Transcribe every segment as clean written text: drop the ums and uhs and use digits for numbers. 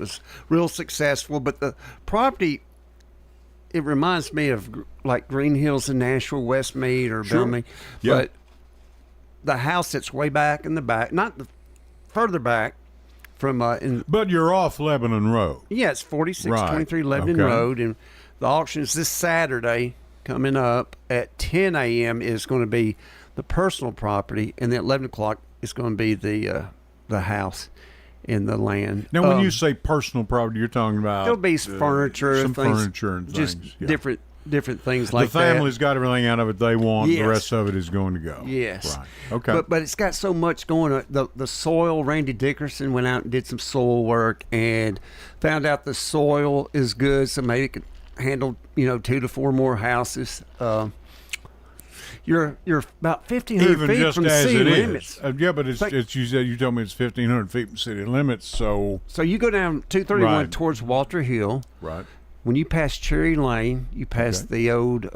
was real successful. But the property, it reminds me of like Green Hills in Nashville, Westmead, or Bellmead. Yeah. But the house that's way back in the back, not the further back from but you're off Lebanon Road. Yeah, it's 4623 Lebanon Road, and the auction is this Saturday coming up at 10 a.m. is going to be the personal property, and then at 11 o'clock is going to be the house in the land. Now, when you say personal property, you're talking about there'll be some furniture, some things, furniture and just things, different things like that. The family's got everything out of it they want. Yes. The rest of it is going to go. Yes. Right. Okay. But it's got so much going on. The soil, Randy Dickerson went out and did some soil work and found out the soil is good, so maybe it could handle 2 to 4 more houses. You're about 1,500 Even feet just from the as city it limits. is. Yeah, but it's you told me it's 1,500 feet from city limits. So you go down 231 Right. towards Walter Hill. right. When you pass Cherry Lane, you pass the old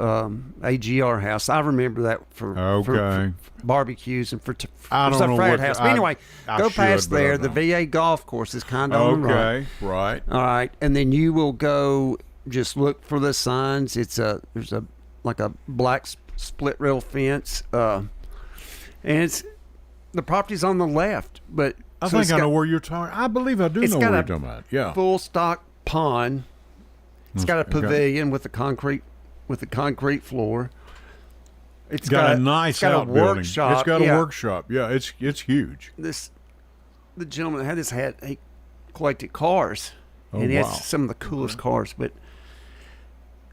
AGR house. I remember that for barbecues and for I don't know frat what house. I- But anyway, I go should, past but I there. The don't. VA golf course is kind of on the right. Okay. Right. All right, and then you will go. Just look for the signs. There's a black split rail fence, and it's the property's on the left. But I think I know where you're talking. I believe I do know where you're talking about. Yeah. Full stock pond. It's got a pavilion with a concrete floor. It's got a nice outbuilding. Workshop. It's got a workshop. Yeah, it's huge. The gentleman that had this he collected cars, and he has some of the coolest cars. But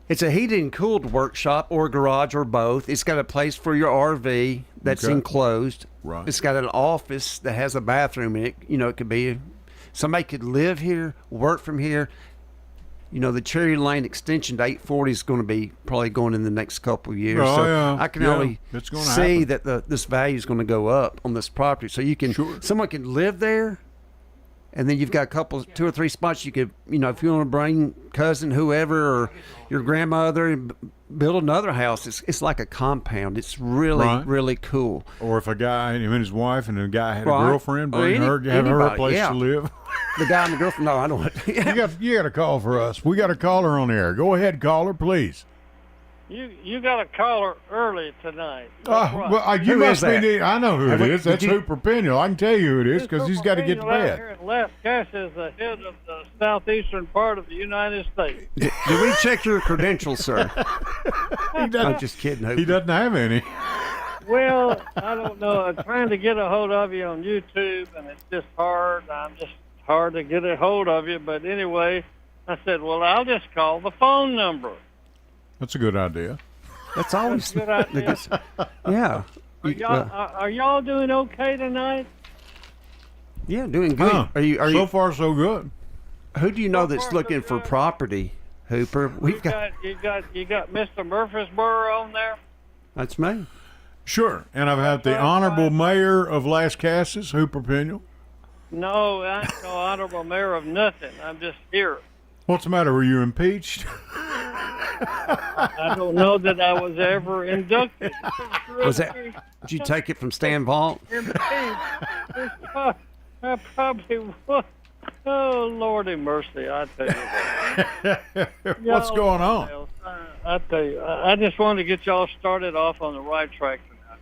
it's a heated and cooled workshop or garage or both. It's got a place for your RV that's enclosed. Right. It's got an office that has a bathroom in it. It could be somebody could live here, work from here. The Cherry Lane extension to 840 is going to be probably going in the next couple of years. I can only see that this value is going to go up on this property. So someone can live there, and then you've got 2 or 3 spots you could, if you want to bring cousin, whoever, or your grandmother, and build another house. It's like a compound. It's really, really cool. Or if a guy, him and his wife, and the guy had a girlfriend, bring her, have her a place to live. The guy and the girlfriend. No, I don't. You got a call for us. We got a caller on the air. Go ahead, caller, please. You got a caller early tonight. Well, you must be. I know who it is. That's Hooper Peniel. I can tell you who it is because he's got to get to bed. Here in Las Casas, the head of the southeastern part of the United States. Did we check your credentials, sir? I'm just kidding. Hooper. He doesn't have any. Well, I don't know. I'm trying to get a hold of you on YouTube, and it's just hard. I'm just hard to get a hold of you. But anyway, I said, well, I'll just call the phone number. That's a good idea. That's always a good idea. Yeah. Are y'all doing okay tonight? Yeah, doing good. Are you? So far, so good. Who do you know that's looking for property, Hooper? You got Mr. Murfreesboro on there. That's me. Sure, and I've had the honorable mayor of Las Casas, Hooper Peniel. No, I ain't no honorable mayor of nothing. I'm just here. What's the matter? Were you impeached? I don't know that I was ever inducted. Did you take it from Stan Vault? I probably was. Oh, Lordy mercy, I tell you what. What's going on? I tell you, I just wanted to get y'all started off on the right track tonight.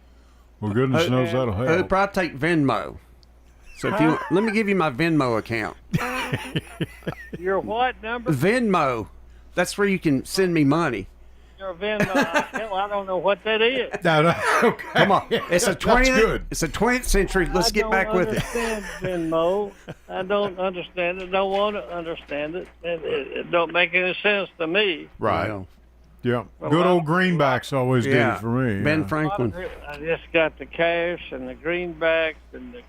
Well, goodness knows that'll help. I'll probably take Venmo. So let me give you my Venmo account. Your what number? Venmo. That's where you can send me money. Your Venmo. Hell, I don't know what that is. No, okay. Come on. It's a 20th. Good. It's a 20th century. Let's get back with it. I don't understand Venmo. I don't understand it. Don't want to understand it. It don't make any sense to me. Right. Well, Yeah. Good old greenbacks always did it for me. Ben Franklin. I just got the cash and the greenbacks and the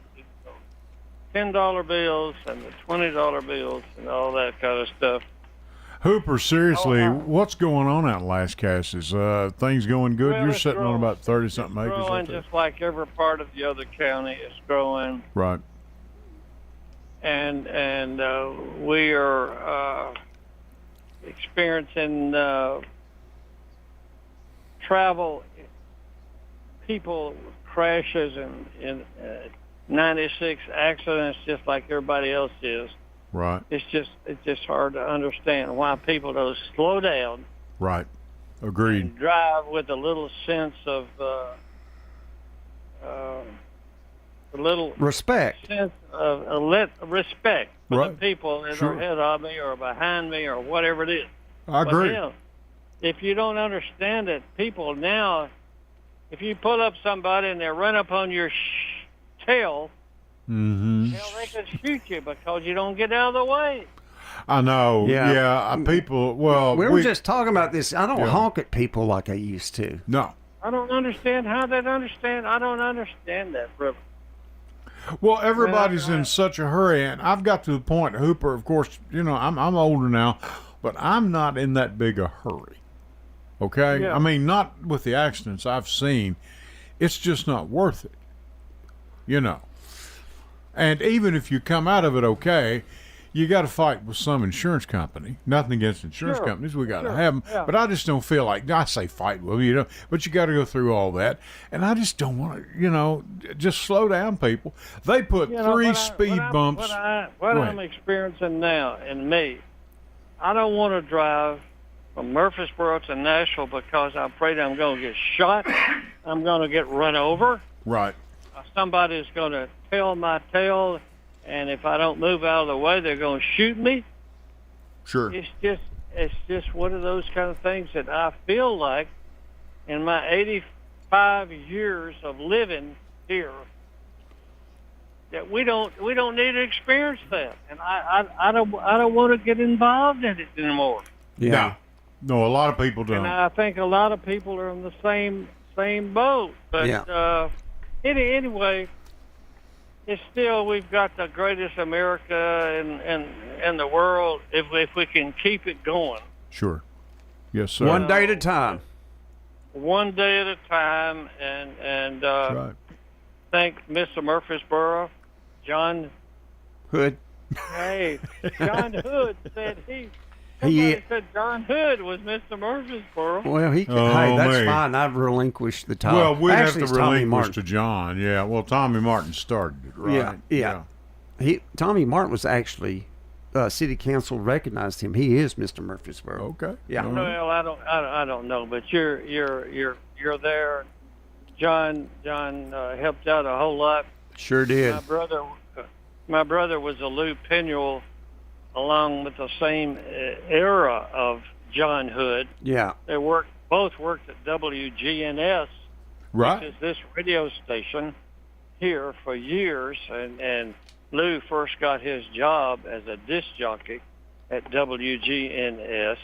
$10 bills and the $20 bills and all that kind of stuff. Hooper, seriously, what's going on out in Las Casas? Things going good? Well, you're sitting on about 30-something acres. Growing out there. just like every part of the other county is growing. Right. And we are experiencing travel, people crashes and 96 accidents just like everybody else is. Right. It's just hard to understand why people don't slow down. Right. Agreed. And drive with a little sense of a little respect. Sense of respect for the people that are ahead of me or behind me or whatever it is. I agree. But, if you don't understand it, people now, if you pull up somebody and they run up on your tail, they could shoot you because you don't get out of the way. I know. Yeah. People. Well, we were just talking about this. I don't honk at people like I used to. No. I don't understand how they understand. I don't understand that, brother. Well, everybody's in such a hurry, and I've got to the point, Hooper, of course, I'm older now, but I'm not in that big a hurry. Okay? Yeah. I mean, not with the accidents I've seen. It's just not worth it. And even if you come out of it okay, you got to fight with some insurance company. Nothing against insurance companies. We got to have them. Yeah. But I just don't feel like, I say fight with them, but you got to go through all that. And I just don't want to, just slow down, people. They put 3 speed bumps. What I'm experiencing now in me, I don't want to drive from Murfreesboro to Nashville because I'm afraid I'm going to get shot. I'm going to get run over. Right. Somebody's going to tail my tail. And if I don't move out of the way, they're going to shoot me. Sure. It's just one of those kind of things that I feel like in my 85 years of living here that we don't need to experience that. And I don't want to get involved in it anymore. Yeah. No, a lot of people don't. And I think a lot of people are in the same boat. But anyway. It's still, we've got the greatest America in the world if we can keep it going. Sure. Yes, sir. One day at a time. One day at a time, and That's right. Thank Mr. Murfreesboro, John Hood. Hey, John Hood said Somebody said John Hood was Mr. Murfreesboro. Well, hey, that's fine. I've relinquished the title. Well, we'd have to relinquish to John. Yeah. Well, Tommy Martin started it, right? Yeah. Tommy Martin was actually city council recognized him. He is Mr. Murfreesboro. Okay. Yeah. Well, I don't know, but you're there. John helped out a whole lot. Sure did. My brother was a Lou Piniel, along with the same era of John Hood. Yeah. They both worked at WGNS, right, which is this radio station here for years. And Lou first got his job as a disc jockey at WGNS.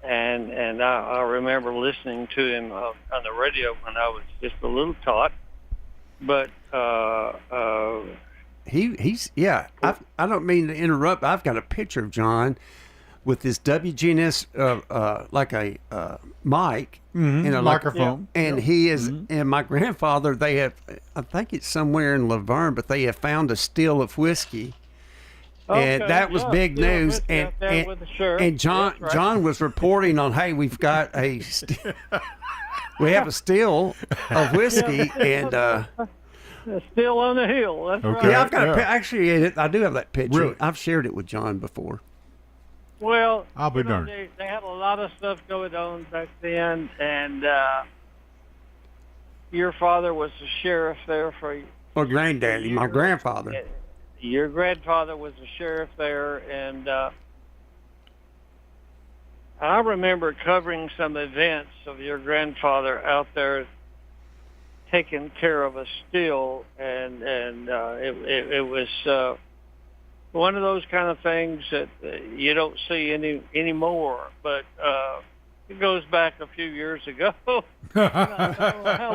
And I remember listening to him on the radio when I was just a little tot. But he's I don't mean to interrupt. I've got a picture of John with this WGNS like a mic and a microphone, and he is and my grandfather. They have, I think it's somewhere in Laverne, but they have found a still of whiskey. Okay, and that was big news. And John was reporting on, hey, we've got we have a still of whiskey and. Still on the hill. That's right. Yeah, I've got actually, I do have that picture. Really? I've shared it with John before. Well, I'll be darned. They had a lot of stuff going on back then, and your father was the sheriff there for. Well, granddaddy, my grandfather. Your grandfather was the sheriff there, and I remember covering some events of your grandfather out there taking care of a still, and it was one of those kind of things that you don't see anymore. But it goes back a few years ago. I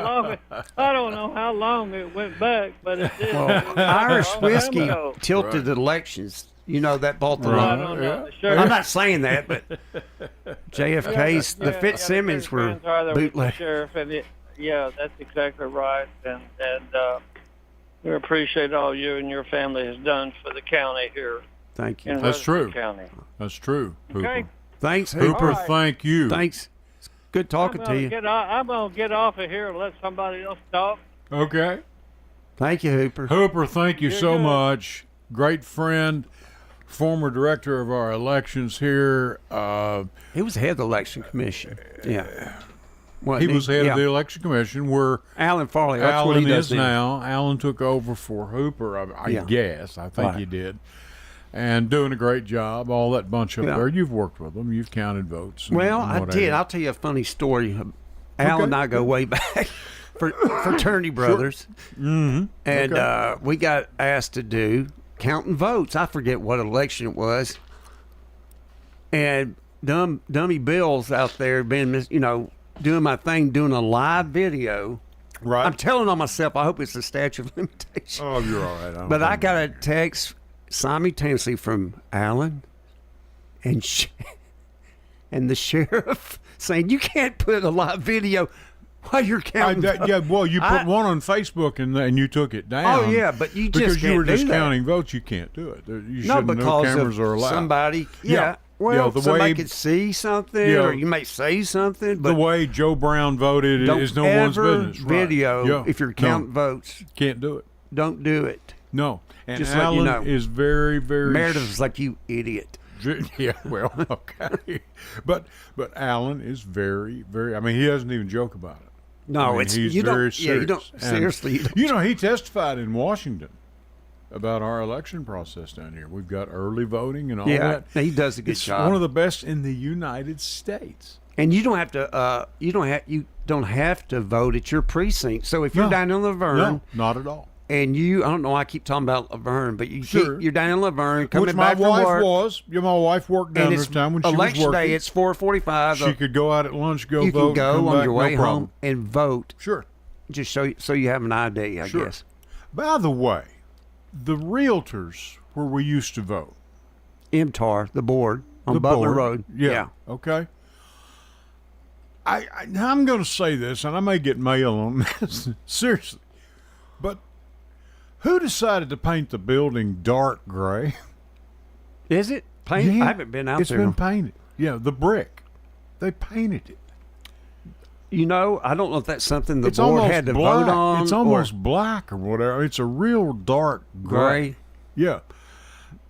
don't know how long it went back, but it did. Well, Irish whiskey tilted elections. You know that bought the I don't know. I'm not saying that, but JFK's the Fitzsimmons were bootleg. Sheriff, and yeah, that's exactly right. And we appreciate all you and your family has done for the county here. Thank you. That's true. County. That's true. Hooper. Okay. Thanks, Hooper. Hooper, thank you. Thanks. It's good talking to you. I'm going to get off of here and let somebody else talk. Okay. Thank you, Hooper. Hooper, thank you so much. Great friend. former director of our elections here. He was head of the election commission. Yeah. He was head of the election commission. Where Alan Farley. That's what he Alan does is now. Alan took over for Hooper, I guess. I think he did. And doing a great job, all that bunch up there. You've worked with them. You've counted votes. Well, I did. I'll tell you a funny story. Alan and I go way back. Fraternity brothers. Sure. Mm-hmm. And we got asked to do counting votes. I forget what election it was. And dummy Bill's out there being, doing my thing, doing a live video. Right. I'm telling on myself, I hope it's a statute of limitations. Oh, you're all right. But I got a text simultaneously from Alan and the sheriff saying, you can't put a live video while you're counting. You put one on Facebook and you took it down. Oh, yeah, but you just because you were can't just do that. counting votes. You can't do it. No cameras are allowed. Somebody, the somebody way, could see something, or you may say something. But the way Joe Brown voted is no one's business. Video if you're counting votes. Can't do it. Don't do it. No. And just Alan let you know. is very, very... Meredith's like, you idiot. Yeah, well, okay. But Alan is very, very... I mean, he doesn't even joke about it. No, he's very serious. Yeah, you don't... Seriously, you don't. He testified in Washington about our election process down here. We've got early voting and all that. Yeah, he does a good job. It's one of the best in the United States. And you don't have to. You don't have to vote at your precinct. So if you're down in Laverne, no, not at all. And I don't know why I keep talking about Laverne, but you're down in Laverne, coming Which back from work. My wife worked down this time when she was working. Election day, it's 4:45. She could go out at lunch, vote. You can go come on back, your way no home and vote. Sure. Just so you have an ID, I guess. By the way, the realtors where we used to vote. MTAR, the board on Butler Road. Yeah. Okay. I'm going to say this, and I may get mail on this. Seriously. But who decided to paint the building dark gray? Is it painted? Yeah, I haven't been out there. It's been painted. Yeah, the brick. They painted it. I don't know if that's something the board had to vote on. It's almost black or whatever. It's a real dark gray. Yeah.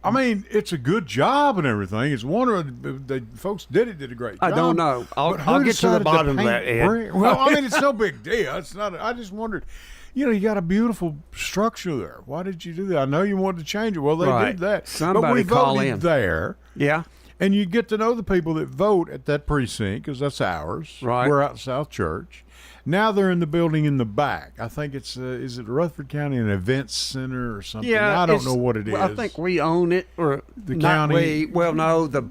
I mean, it's a good job and everything. It's wonderful. The folks did a great job. I don't know. I'll get to the bottom of that, Ed. Well, I mean, it's no big deal. It's not. I just wondered. You got a beautiful structure there. Why did you do that? I know you wanted to change it. Well, they did that. Somebody but we call voted in there. Yeah. And you get to know the people that vote at that precinct because that's ours. Right. We're out South Church. Now they're in the building in the back. I think it's is it Rutherford County an events center or something? Yeah, I don't know what it is. I think we own it, or the not county. No, the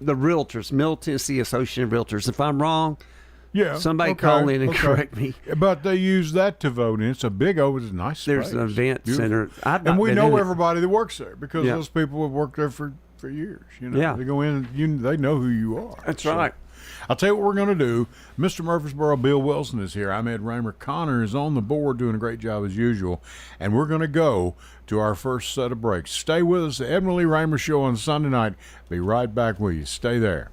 realtors, Middle Tennessee Association of Realtors. If I'm wrong, somebody call in and correct me. But they use that to vote in. It's a big it's a nice There's space. an event center, and we know everybody that works there because those people have worked there for years. They go in, they know who you are. That's right. I'll tell you what we're going to do. Mr. Murfreesboro, Bill Wilson is here. I'm Ed Raymer. Connor is on the board doing a great job as usual. And we're going to go to our first set of breaks. Stay with us. The Ed and Lee Raymer Show on Sunday night. Be right back with you. Stay there.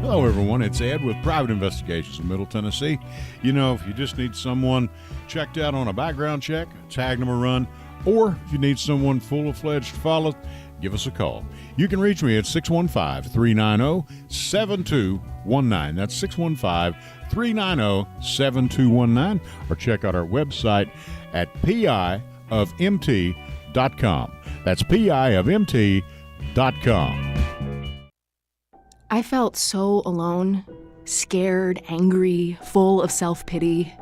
Hello, everyone. It's Ed with Private Investigations in Middle Tennessee. If you just need someone checked out on a background check, tag number run, or if you need someone full-fledged to follow, give us a call. You can reach me at 615-390-7219. That's 615-390-7219. Or check out our website at piofmt.com. That's piofmt.com. I felt so alone, scared, angry, full of self-pity.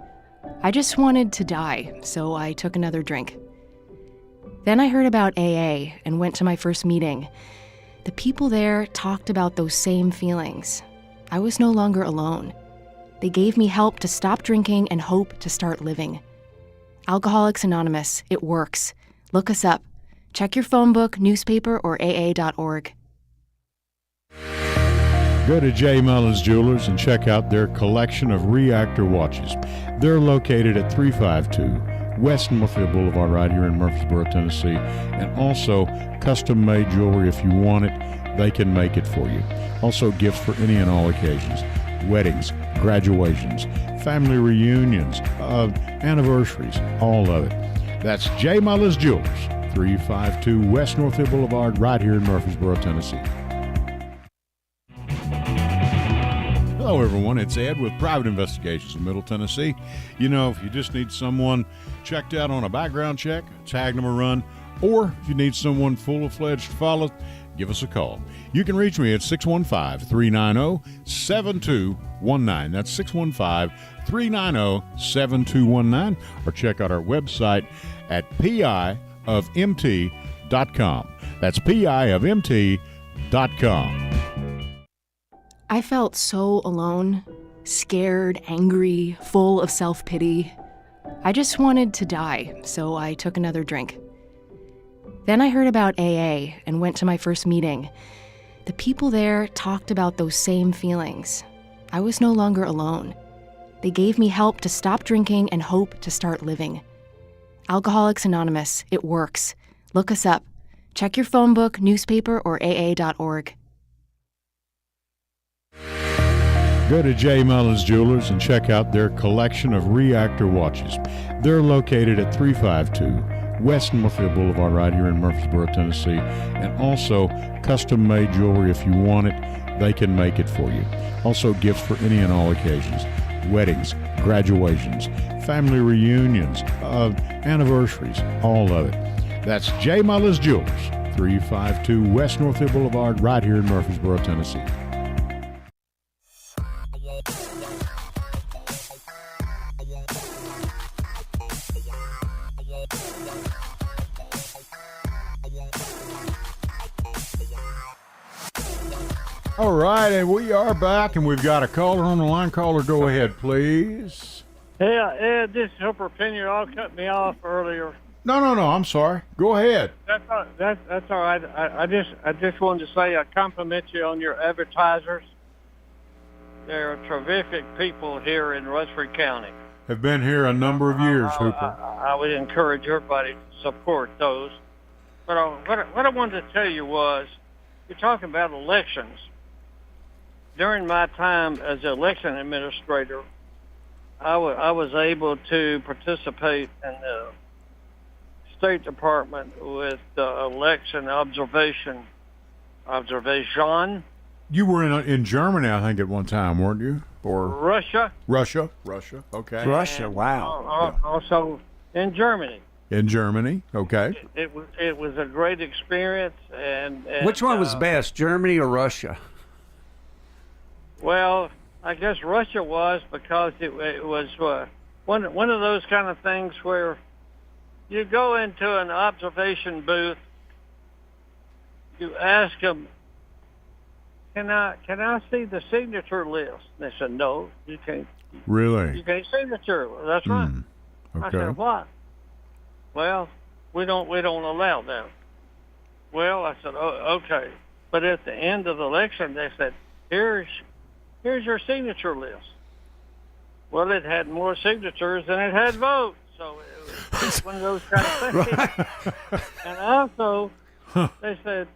I just wanted to die, so I took another drink. Then I heard about AA and went to my first meeting. The people there talked about those same feelings. I was no longer alone. They gave me help to stop drinking and hope to start living. Alcoholics Anonymous, it works. Look us up. Check your phone book, newspaper, or aa.org. Go to J. Mullins Jewelers and check out their collection of reactor watches. They're located at 352 West Northfield Boulevard right here in Murfreesboro, Tennessee. And also custom-made jewelry. If you want it, they can make it for you. Also gifts for any and all occasions. Weddings, graduations, family reunions, anniversaries, all of it. That's J. Mullins Jewelers. 352 West Northfield Boulevard, right here in Murfreesboro, Tennessee. Hello, everyone. It's Ed with Private Investigations in Middle Tennessee. You know, if you just need someone checked out on a background check, tag them a run, or if you need someone full-fledged to follow, give us a call. You can reach me at 615-390-7219. That's 615-390-7219. Or check out our website at piofmt.com. That's piofmt.com. I felt so alone, scared, angry, full of self-pity. I just wanted to die, so I took another drink. Then I heard about AA and went to my first meeting. The people there talked about those same feelings. I was no longer alone. They gave me help to stop drinking and hope to start living. Alcoholics Anonymous, it works. Look us up. Check your phone book, newspaper, or aa.org. Go to J. Mullins Jewelers and check out their collection of reactor watches. They're located at 352 West Northfield Boulevard, right here in Murfreesboro, Tennessee. And also custom-made jewelry. If you want it, they can make it for you. Also gifts for any and all occasions. Weddings, graduations, family reunions, anniversaries, all of it. That's J. Mullins Jewelers, 352 West Northfield Boulevard, right here in Murfreesboro, Tennessee. All right, and we are back, and we've got a caller on the line. Caller, go ahead, please. Yeah, Ed, this is Hooper Penny. Y'all cut me off earlier. No, I'm sorry. Go ahead. That's all right. I just wanted to say I compliment you on your advertisers. They're terrific people here in Rutherford County. Have been here a number of years, Hooper. I would encourage everybody to support those. But what I wanted to tell you was, you're talking about elections. During my time as an election administrator, I was able to participate in the State Department with election observation. You were in Germany, I think, at one time, weren't you? Or Russia. Okay. Russia, wow. Also in Germany. In Germany, okay. It was a great experience. And Which one was best, Germany or Russia? Well, I guess Russia was, because it was one of those kind of things where you go into an observation booth, you ask them, can I see the signature list? And they said, no, you can't. Really? You can't signature. That's right. Okay. I said, what? Well, we don't allow that. Well, I said, oh, okay. But at the end of the election, they said, here's your signature list. Well, it had more signatures than it had votes, so it was one of those kind of things. And also, they said,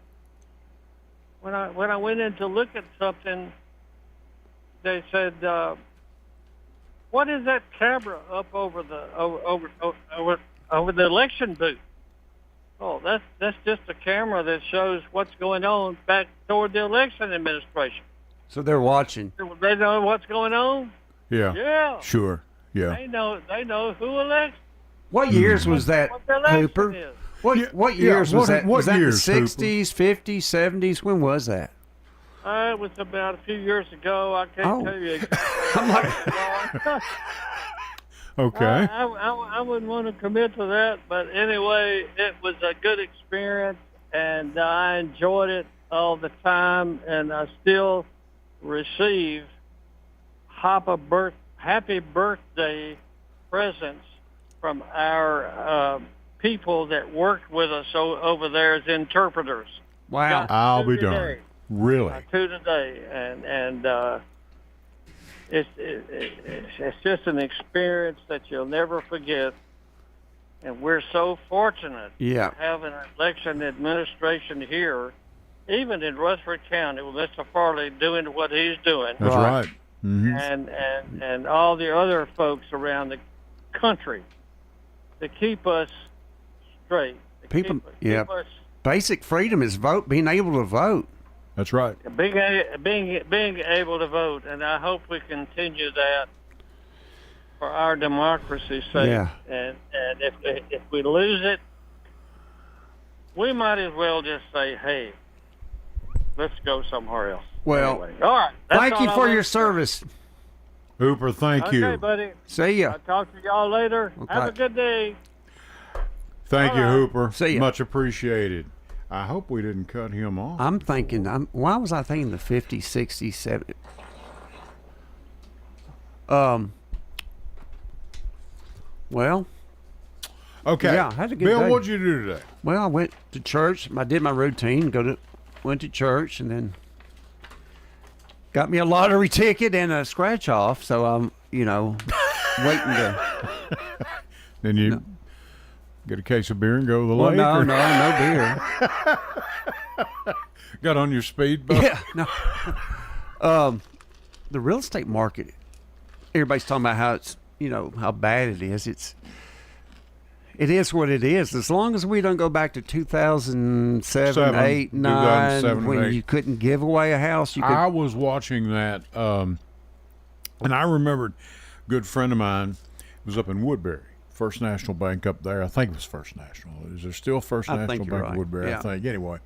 when I went in to look at something, they said, what is that camera up over the election booth? Oh, that's just a camera that shows what's going on back toward the election administration. So they're watching. They know what's going on? Yeah. Yeah. Sure. Yeah. They know who elects. What years was that, What the election Hooper? is. What years was that? what Was that years, the 60s, 50s, 70s? When was that? It was about a few years ago. I can't tell you exactly. I'm like, Okay. I wouldn't want to commit to that, but anyway, it was a good experience, and I enjoyed it all the time, and I still receive happy birthday presents from our people that worked with us over there as interpreters. wow. I'll be darned. Really? Two today, and it's just an experience that you'll never forget. And we're so fortunate Yeah. to have an election administration here, even in Rutherford County, with Mr. Farley doing what he's doing, That's right. Mm-hmm. and all the other folks around the country to keep us straight People, keep us basic freedom is being able to vote. That's right. being able to vote, and I hope we continue that for our democracy's sake. Yeah. And if we lose it, we might as well just say, hey, let's go somewhere else. Well, anyway, all right. That's thank you all for I your want to say. service. Hooper, thank you. Okay, buddy. See ya. I'll talk to y'all later. Okay. Have a good day. Thank you, All right. Hooper. See ya. Much appreciated. I hope we didn't cut him off. I'm thinking, why was I thinking the 50, 60, 70? Well, Okay. Yeah, I had a good Bill, day. what'd you do today? I went to church. I did my routine. Went to church, and then got me a lottery ticket and a scratch off. So I'm, waiting to. Then you get a case of beer and go to the Well, lake? no or beer. Got on your speedboat? Yeah, no. The real estate market. Everybody's talking about how it's, how bad it is. It is what it is. As long as we don't go back to 2007, 8, 9, 2007, when 8. you couldn't give away a house, you could. I was watching that, and I remembered a good friend of mine was up in Woodbury, First National Bank up there. I think it was First National. Is there still First I National think Bank you're in right. Woodbury? Yeah. I think. Anyway.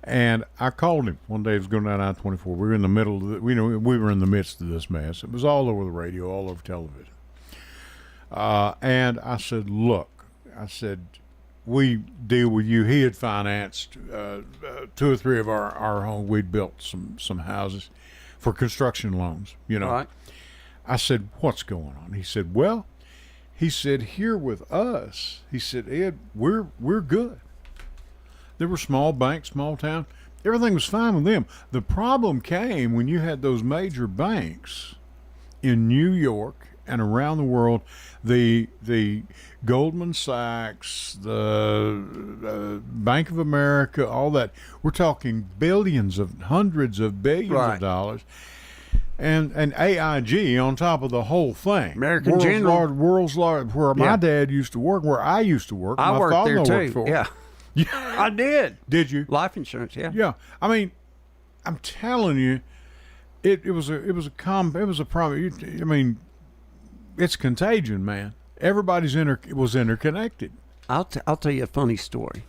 And I called him one day. He was going down I-24. We were in the middle of we were in the midst of this mess. It was all over the radio, all over television. And I said, look, we deal with you. He had financed 2 or 3 of our homes. We'd built some houses for construction loans, Right. I said, what's going on? He said, well, here with us, he said, Ed, we're good. There were small banks, small town. Everything was fine with them. The problem came when you had those major banks in New York and around the world, the Goldman Sachs, the Bank of America, all that. We're talking hundreds of billions Right. of dollars. And AIG on top of the whole thing. American General. World's large, where my dad used to work, where I used to work. I my worked there father-in-law too. worked for. Yeah. I did. Did you? Life insurance, yeah. Yeah. I mean, I'm telling you, it was a problem. I mean, it's contagion, man. Everybody's was interconnected. I'll tell you a funny story.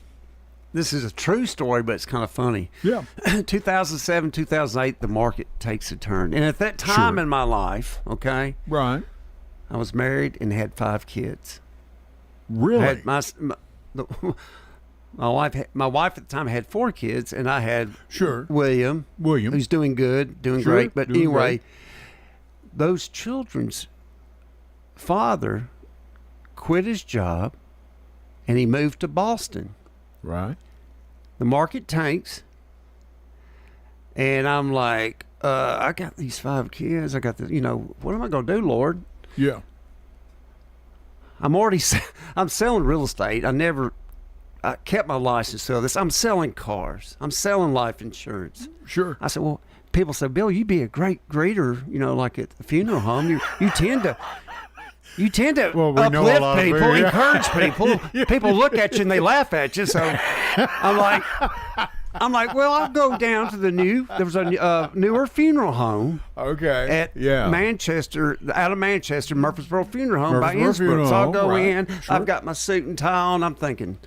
This is a true story, but it's kind of funny. Yeah. 2007, 2008, the market takes a turn. And at that time Sure. in my life, okay, Right. I was married and had 5 kids. Really? I had my wife at the time had 4 kids, and I had Sure. William, who's doing good, doing Sure, great. But doing anyway, great. those children's father quit his job, and he moved to Boston. Right. The market tanks, and I'm like, I got these 5 kids. I got what am I going to do, Lord? Yeah. I'm selling real estate. I kept my license, so I'm selling cars. I'm selling life insurance. Sure. I said, well, people say, Bill, you'd be a great greeter, like at the funeral home. You tend to Well, we know a lot uplift of people, people, yeah. encourage people. People look at you and they laugh at you. So I'm like, well, I'll go down to there was a newer funeral home Okay. at out of Manchester, Murfreesboro Funeral Home by Murfreesboro Innsbruck. Funeral So I'll Home, go right. in. Sure. I've got my suit and tie on. I'm thinking,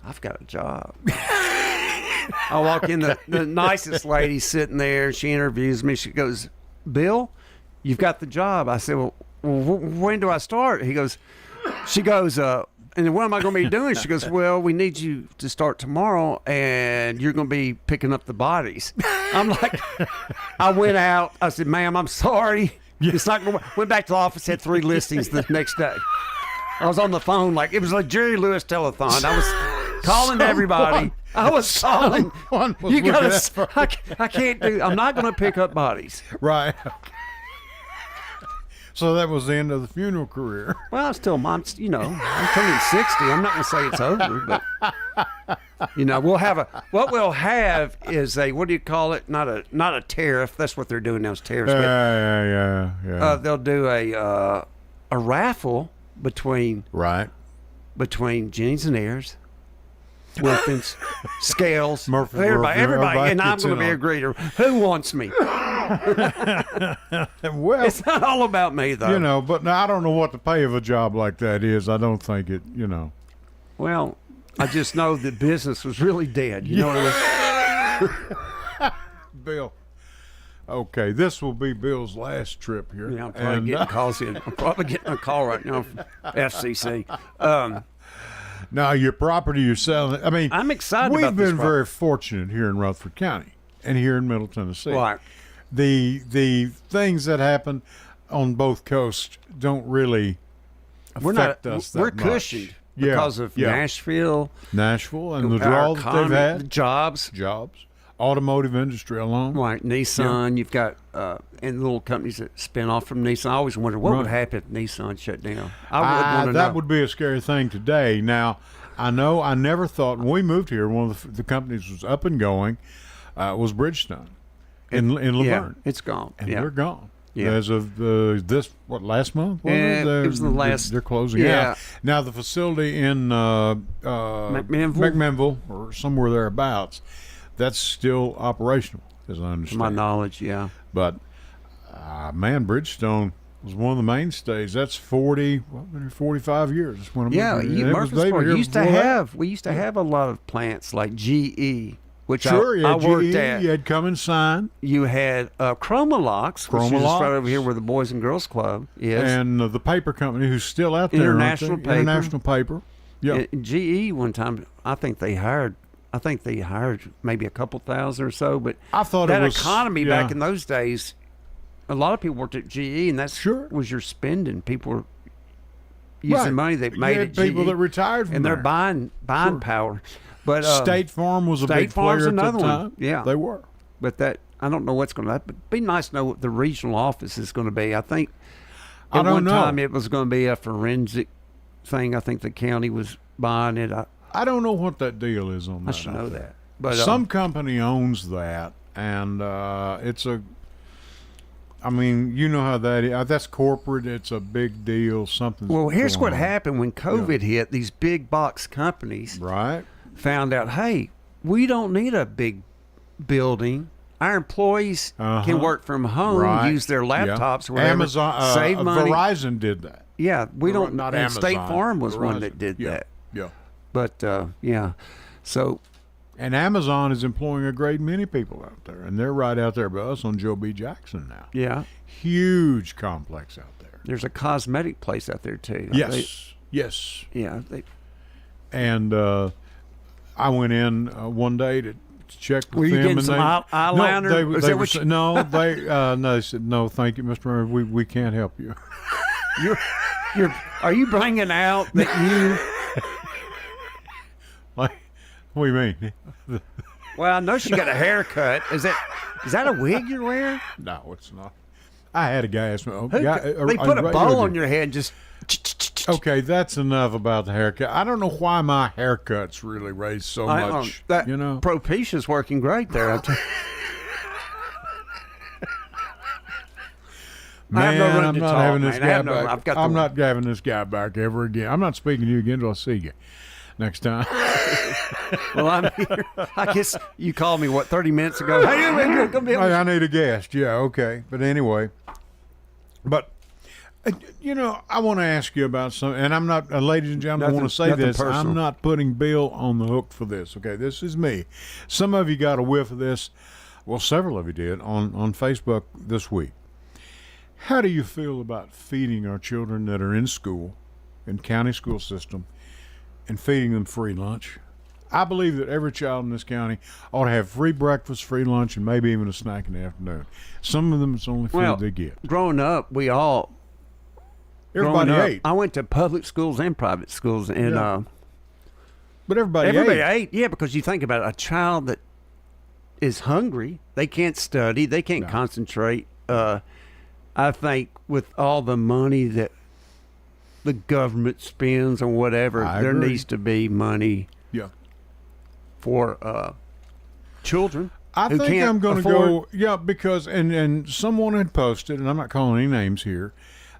I've got a job. I walk in, the nicest lady sitting there. She interviews me. She goes, Bill, you've got the job. I said, well, when do I start? She goes, and what am I going to be doing? She goes, well, we need you to start tomorrow, and you're going to be picking up the bodies. I'm like, I went out. I said, ma'am, I'm sorry. It's not going to work. Went back to the office, had 3 listings the next day. I was on the phone it was like Jerry Lewis telethon. I was calling everybody. I was calling. You gotta. I can't do. I'm not going to pick up bodies. Right. So that was the end of the funeral career. Well, I'm turning 60. I'm not going to say it's over, but what we'll have is what do you call it? Not a tariff. That's what they're doing now is tariffs. Yeah. They'll do a raffle between Right. Jennings and Ayers Wilkins, Scales, Murfreesboro, everybody, and I'm gets going to be in a greeter. Who wants me? Well, It's not all about me, though. you know, but now I don't know what the pay of a job like that is. I don't think it, you know. Well, I just know that business was really dead. You know what I mean? Bill. Okay, this will be Bill's last trip here. Yeah, I'm probably getting calls in. I'm probably getting a call right now from FCC. Now, your property you're selling, I mean, I'm excited we've about this been very fortunate here in Rutherford County and here in Middle Tennessee. Right. The things that happen on both coasts don't really affect us that We're much. cushioned Yeah, because of yeah. Nashville, Nashville and the our draw that economy, they've had. the jobs. Automotive industry alone. Right, Nissan. You've got and little companies that spin off from Nissan. I always wonder what would happen if Nissan shut down. I would want to know. That would be a scary thing today. Now, I know I never thought when we moved here, one of the companies was up and going, was Bridgestone in Laverne. Yeah, it's gone. And yeah. they're gone. Yeah. As of last month? It was the last. They're closing Yeah. out. Now, the facility in McMinnville or somewhere thereabouts, that's still operational, as I understand. To my knowledge, yeah. But, man, Bridgestone was one of the mainstays. That's 45 years. That's when Murfreesboro used to have. We used to have a lot of plants like GE, which Sure, you I had worked GE, at. you had Cummins Sign. You had Chromalox, which is just Chromalox. right over here where the Boys and Girls Club is. And the paper company who's still out there. International aren't they? Paper. International Paper. Yeah. And GE one time, I think they hired maybe a couple thousand or so, but I thought that it was economy back in those days, a lot of people worked at GE, and that's was your spending. People were using money they made you at had people GE, that retired from and they're there. buying power. But State Farm was a big Farm's player at another the one. time. Yeah, they were. But that I don't know what's going to happen. It'd be nice to know what the regional office is going to be. I think at one time it was going to be a forensic thing. I think the county was buying it. I don't know what that deal is on that. I should know that. But some company owns that, and it's a. I mean, you know how that is. That's corporate. It's a big deal. Something. Well, here's what happened when COVID hit. These big box companies found out, hey, we don't need a big building. Our employees can work from home, use their laptops, or whatever. Amazon, save money. Verizon did that. Yeah, we don't. Not and Amazon. State Farm was Verizon. one that did that. Yeah. But yeah, so. And Amazon is employing a great many people out there, and they're right out there by us on Joe B. Jackson now. Yeah. Huge complex out there. There's a cosmetic place out there too. Yes. Yes. Yeah. And I went in one day to check with were you them. getting and some eyeliner? They said, no, thank you, Mr. Murray. We can't help you. Are you bringing out that you? Like, what do you mean? Well, I know she got a haircut. Is that a wig you're wearing? No, it's not. I had a guy ask me. They put a bow on your head and just. Okay, that's enough about the haircut. I don't know why my haircuts really raise so much. You know, Propitia's working great there. Man, I'm not having this guy back. I'm not having this guy back ever again. I'm not speaking to you again until I see you next time. Well, I'm here. I guess you called me, 30 minutes ago? Hey, I need a guest. Yeah, okay. But anyway, I want to ask you about something, and I'm not, ladies and gentlemen, I want to say this. Personal. I'm not putting Bill on the hook for this, okay? This is me. Some of you got a whiff of this. Well, several of you did on Facebook this week. How do you feel about feeding our children that are in school, in county school system, and feeding them free lunch? I believe that every child in this county ought to have free breakfast, free lunch, and maybe even a snack in the afternoon. Some of them, it's the only food they get. Growing up, Everybody ate. I went to public schools and private schools, and but everybody ate. Yeah, because you think about it, a child that is hungry, they can't study, they can't concentrate. I think with all the money that the government spends on whatever, there needs to be money for children. I think I'm going to go, because, and someone had posted, and I'm not calling any names here,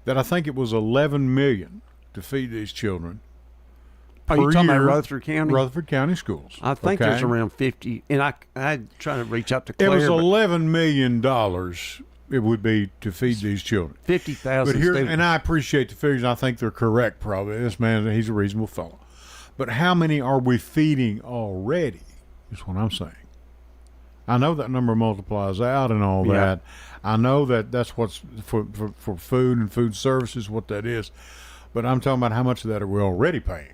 that I think it was $11 million to feed these children Are you per talking year. about Rutherford County? Rutherford County schools. I think okay? there's around 50, and I try to reach out to It Claire. was but $11 million. It would be to feed these children. 50,000 But here, students. and I appreciate the figures. I think they're correct. Probably this man, he's a reasonable fellow. But how many are we feeding already? Is what I'm saying. I know that number multiplies out and all Yeah. that. I know that that's what's for food and food services, what that is. But I'm talking about how much of that are we already paying.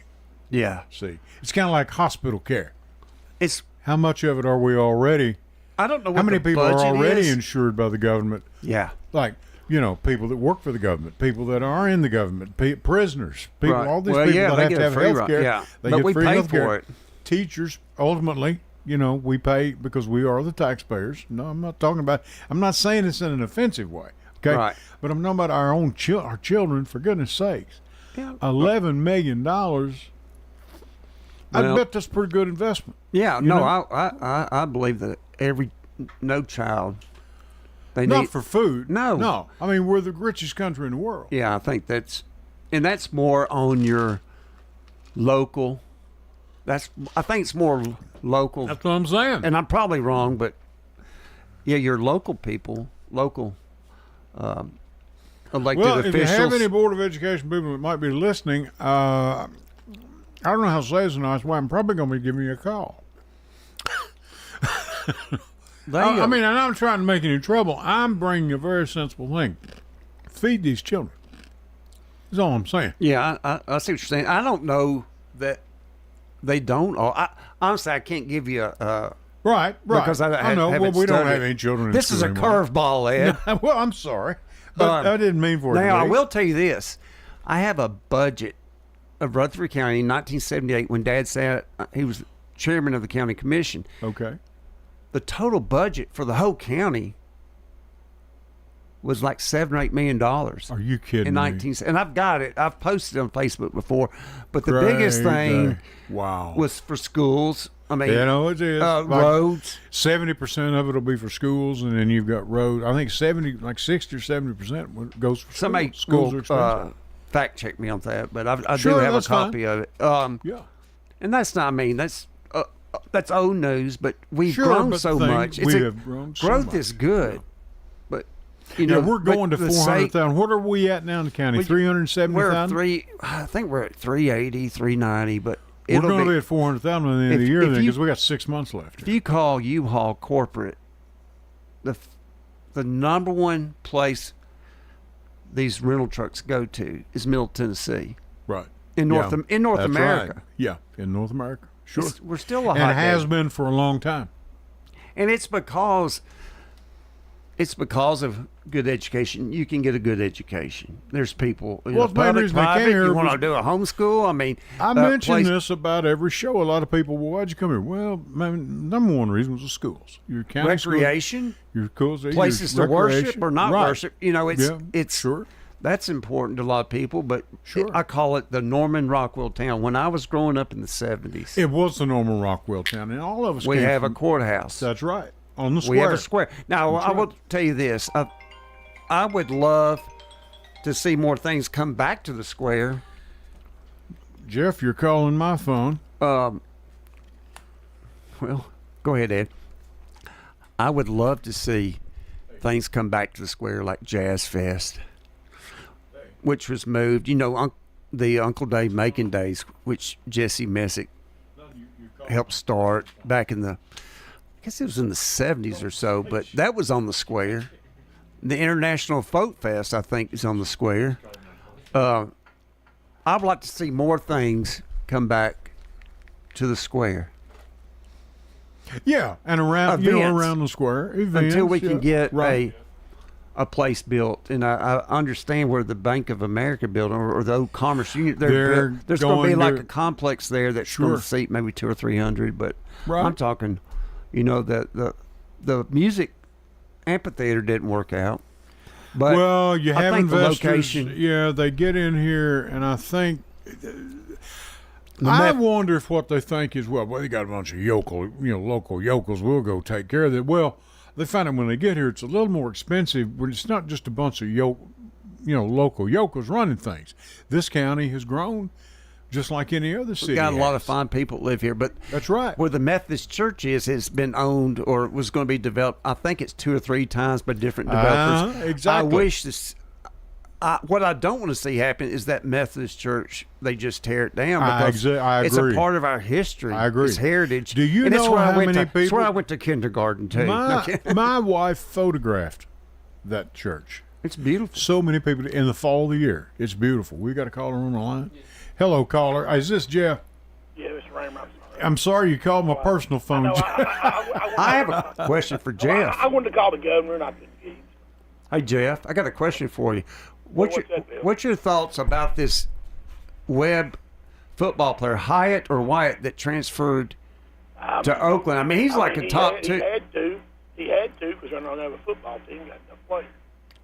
Yeah. See, it's kind of like hospital care. It's, How much of it are we already? I don't know what How many the people are budget already is. insured by the government? Yeah. Like, people that work for the government, people that are in the government, prisoners, people, Right. all these Well, people yeah, that they have get to a have free health ride, care. yeah. They But get we free pay health care. for it. Teachers, ultimately, we pay because we are the taxpayers. No, I'm not saying this in an offensive way, okay? Right. But I'm talking about our own our children, for goodness sakes. Yeah. $11 million. I Well- bet that's a pretty good investment. Yeah. You No, know? I believe that no child, they Not need. for food. No. No. I mean, we're the richest country in the world. Yeah, I think that's more on your local. I think it's more local. That's what I'm saying. And I'm probably wrong, but yeah, your local people, elected Well, if officials. you have any Board of Education people that might be listening, I don't know how to say this in a nice way. I'm probably going to be giving you a call. I mean, I'm not trying to make any trouble. I'm bringing a very sensible thing. Feed these children. That's all I'm saying. yeah, I see what you're saying. I don't know that they don't. Honestly, I can't give you a. Right. Because I know. haven't Well, we don't studied have it. any children in This is school a anymore. curveball, Ed. Well, I'm sorry. But I didn't mean for it to Now, I be. will tell you this. I have a budget of Rutherford County in 1978 when Dad sat, he was chairman of the county commission. Okay. The total budget for the whole county was like $7 or $8 million. Are you kidding in me? 19, and I've got it. I've posted it on Facebook before. But the biggest thing wow. was for schools. I mean, it is. roads. 70% of it will be for schools, and then you've got road. I think 60 or 70% goes for Somebody schools. Schools are expensive. fact check me on that, but I Sure, do have a that's fine. copy of it. Yeah. And that's not. I mean, that's old news, but we've Sure, grown but so the thing, much. we have grown so growth much. is good, but We're going to but the 400,000. What are we at now in the county? We're 370,000? I think we're at 380, 390, but We're it'll going to be be at 400,000 at the end of the If- year if then, you- because we got 6 months left. if you call U-Haul corporate, the number one place these rental trucks go to is Middle Tennessee Right. in North That's America. right. Yeah, in North America. Sure. We're still a hot And it has day. been for a long time. And it's because of good education. You can get a good education. There's people, Well, it's the main public, reason they came private. here You want to was- do a homeschool? I mean, I mention place- this about every show. A lot of people, well, why'd you come here? Well, number one reason was the schools. Your county recreation, schools, your schools, places to your worship recreation. or not Right. worship. It's sure. that's important to a lot of people. But Sure. I call it the Norman Rockwell town. When I was growing up in the 70s, It was the Norman Rockwell town, and all of us we came have a from, courthouse. That's right. On the square. We have a square. Now, That's I will right. tell you this. I would love to see more things come back to the square. Jeff, you're calling my phone. Well, go ahead, Ed. I would love to see things come back to the square like Jazz Fest, which was moved. The Uncle Dave Macon Days, which Jesse Messick helped start back in I guess it was in the 70s or so, but that was on the square. The International Folk Fest, I think, is on the square. I'd like to see more things come back to the square Yeah, and around Events. around the square events, until we can get right. a place built. And I understand where the Bank of America building or the old Commerce Union, They're there's going to be going like to- a complex there that's going Sure. to seat maybe 200 or 300. But Right. I'm talking, the music amphitheater didn't work out. But Well, you I have think the investors. location- Yeah, they get in here, and I think. The I meth- wonder if what they think is, well, they got a bunch of local yokels. We'll go take care of it. Well, they find out when they get here, it's a little more expensive, but it's not just a bunch of local yokels running things. This county has grown. just like any other city. We got a lot of has. fine people that live here, but That's right. where the Methodist Church is has been owned or was going to be developed. I think it's 2 or 3 times by different developers. Exactly. I wish this. What I don't want to see happen is that Methodist Church, they just tear it down because I it's a agree. part of our history. I agree. It's heritage. Do you and that's know where I how went many to, That's people- where I went to kindergarten too. My wife photographed that church. It's beautiful. So many people in the fall of the year. It's beautiful. We got a caller on the line. Hello, caller. Is this Jeff? Yeah, Mr. Raymer. I'm sorry you called my personal phone. I have a question for Jeff. I wanted to call the governor, and I couldn't get him. Hey Jeff, I got a question for you. What's that, Bill? What's your thoughts about this Webb football player, Hyatt or Wyatt, that transferred to Oakland? I mean, he's like a top two. He had to because they're not have a football team. Got enough players.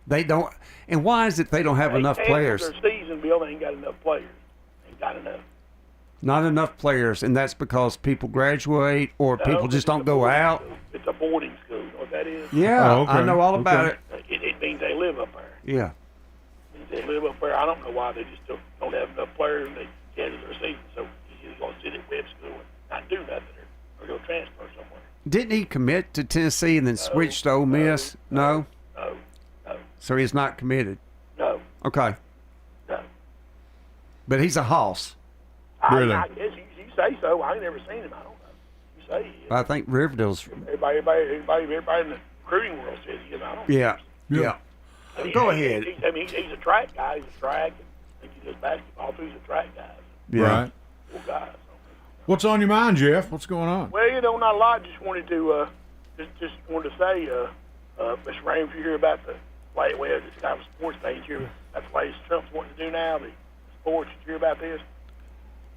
They don't. And why is it they don't have enough players? Their season, Bill, they ain't got enough players. Ain't got enough. Not enough players, and that's because people graduate or people just don't go out. School. It's a boarding school. You know what that is? Yeah, Oh, okay. I know all about Okay. It means they live up there. it. Yeah. It means they live up there. I don't know why they just don't have enough players and they cancel their season. So he's either going to sit at Webb School and not do nothing or go transfer somewhere. Didn't he commit to Tennessee and then switch to Ole Miss? No. No. So he's not committed. No. Okay. No. But he's a hoss. Really? I guess you say so. I ain't never seen him. I don't know. You say he is. I think Riverdale's. Everybody in the recruiting world says he is. I don't know. Yeah. Yeah. I mean, Go ahead. He's a track guy. He's a track. I think he does basketball too. He's a track guy. Yeah. Right. Cool guy. What's on your mind, Jeff? What's going on? Well, not a lot. Just wanted to wanted to say, Mr. Raymer, if you hear about the this kind of sports thing here, that's the latest Trump's wanting to do now. The sports. Did you hear about this?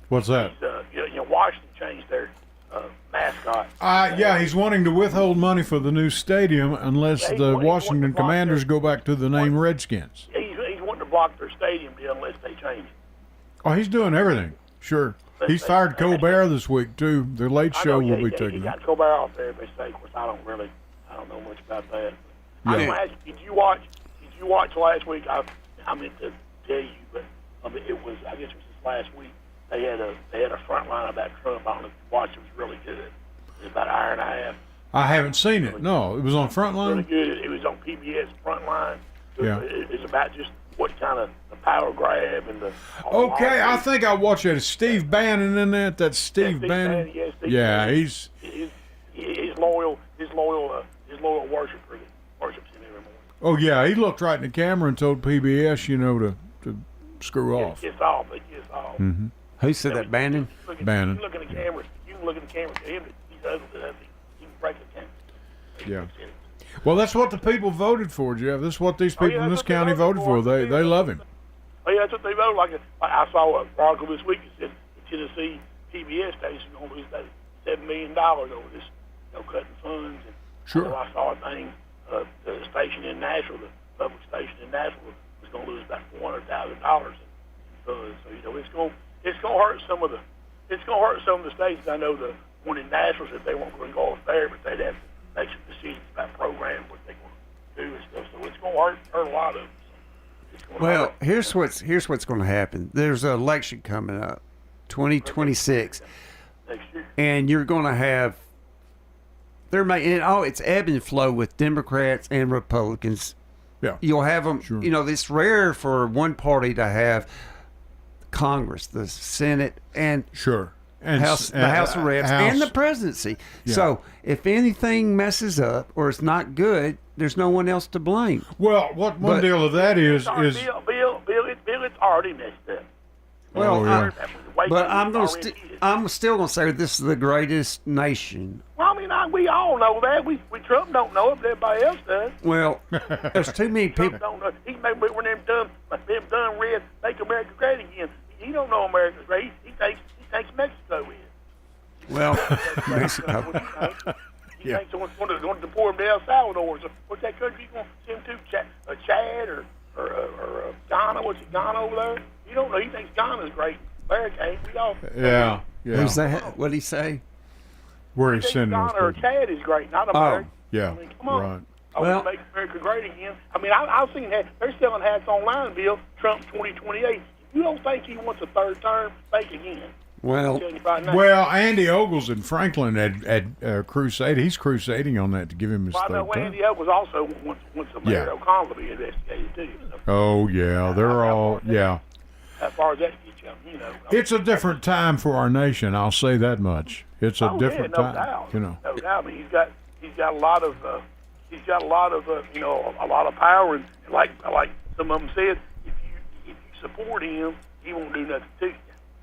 What's that? Washington changed their mascot. Yeah, he's wanting to withhold money for the new stadium unless Yeah, the he's Washington wanting to block Commanders their- go back to the name Redskins. He's wanting to block their stadium deal unless they change it. Oh, he's doing everything. Sure. He's fired Colbert this week, too. The Late Show will be taking He it. got Colbert off there, they say. Of course, I don't know much about that. Yeah. I was gonna ask you, did you watch last week? I meant to tell you, but it was, I guess it was this last week. They had a front line about Trump. I don't know if you watched it. It was really good. It was about an hour and a half. I haven't seen it. No, it was on Really Frontline? good. It was on PBS Frontline. Yeah. It's about just what kind of the power grab and the. Okay, I think I watched it. Is Steve Bannon in that? That's Steve Bannon? Yes, Steve Yeah, Bannon. he's... His loyal worshiper that worships him every morning. Oh, yeah, he looked right in the camera and told PBS, to screw off. It gets off. It gets off. Mm-hmm. Who said that, Bannon? Bannon. You can look at the camera. You can look at the camera to him. He's ugly enough. He can break the camera. Yeah. Well, that's what the people voted for, Jeff. This is what these people in that's this what they county voted for. They love him. Oh, yeah, that's what they voted. Like I saw an article this week that said the Tennessee PBS station is going to lose about $7 million over this, cutting funds. And Sure. I saw a thing. The station in Nashville, the public station in Nashville, was going to lose about $400,000 in funds. So it's going to hurt some of the stations. I know the one in Nashville said they weren't going to go off there, but they'd have to make some decisions about programs, what they want to do and stuff. So it's going to hurt a lot of them. Well, here's what's going to happen. There's an election coming up, 2026, Next year. and you're going to have it's ebb and flow with Democrats and Republicans. Yeah. You'll have them. Sure. It's rare for one party to have Congress, the Senate, and Sure. And the House of Reps and the presidency. Yeah. So if anything messes up or it's not good, there's no one else to blame. Well, one deal of that is Bill, it's already messed up. Well, yeah. But I'm still going to say this is the greatest nation. Well, I mean, we all know that. We Trump don't know it, but everybody else does. Well, there's too many Trump people. don't know. He may be one of them done red, make America great again. He don't know America's great. He thinks Mexico is. Well, Mexico. He thinks someone's going to deport him to El Salvador. So what's that country you going to send him to? Chad or Ghana? What's it, Ghana over there? You don't know. He thinks Ghana's great. America ain't. We all. Yeah. Who's that? What'd he say? Where I he's think sending Ghana those or people. Chad is great, not America. Yeah. I mean, come on. Right. I Well- want to make America great again. I mean, I've seen that. They're selling hats online, Bill. Trump 2028. If you don't think he wants a third term? Think again. Well, Well, Andy Ogles in Franklin had crusade. He's crusading on that to give him his I know third term. Andy Ogles also wants Mayor O'Connell to be investigated too. So. Oh yeah, they're all yeah. As far as that gets you know. It's a different time for our nation. I'll say that much. It's a different no time. doubt. You know. No doubt. I mean, he's got a lot of you know, a lot of power, and like some of them said, if you support him, he won't do nothing to you.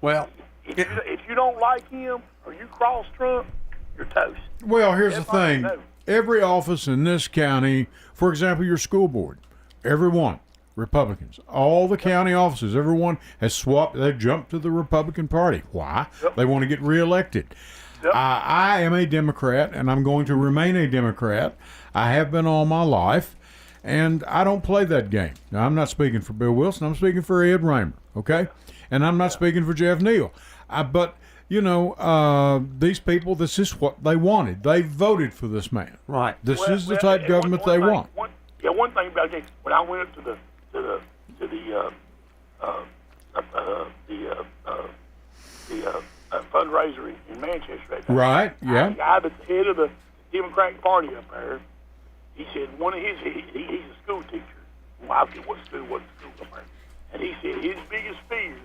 well, If you don't like him or you cross Trump, you're toast. Well, here's the Everybody thing. knows. Every office in this county, for example, your school board, everyone, Republicans. All the county offices, everyone has swapped. They've jumped to the Republican Party. Why? Yep. They want to get reelected. Yep. I am a Democrat, and I'm going to remain a Democrat. I have been all my life, and I don't play that game. Now, I'm not speaking for Bill Wilson. I'm speaking for Ed Raymer, okay? And I'm not speaking for Jeff Neal. But, you know, these people, this is what they wanted. They voted for this man. right. This is the type of government they want. One thing about it, when I went up to the fundraiser in Manchester, Right, yeah. the guy that's the head of the Democratic Party up there, he said one of his he's a school teacher. Well, I forget what school up there, and he said his biggest fear.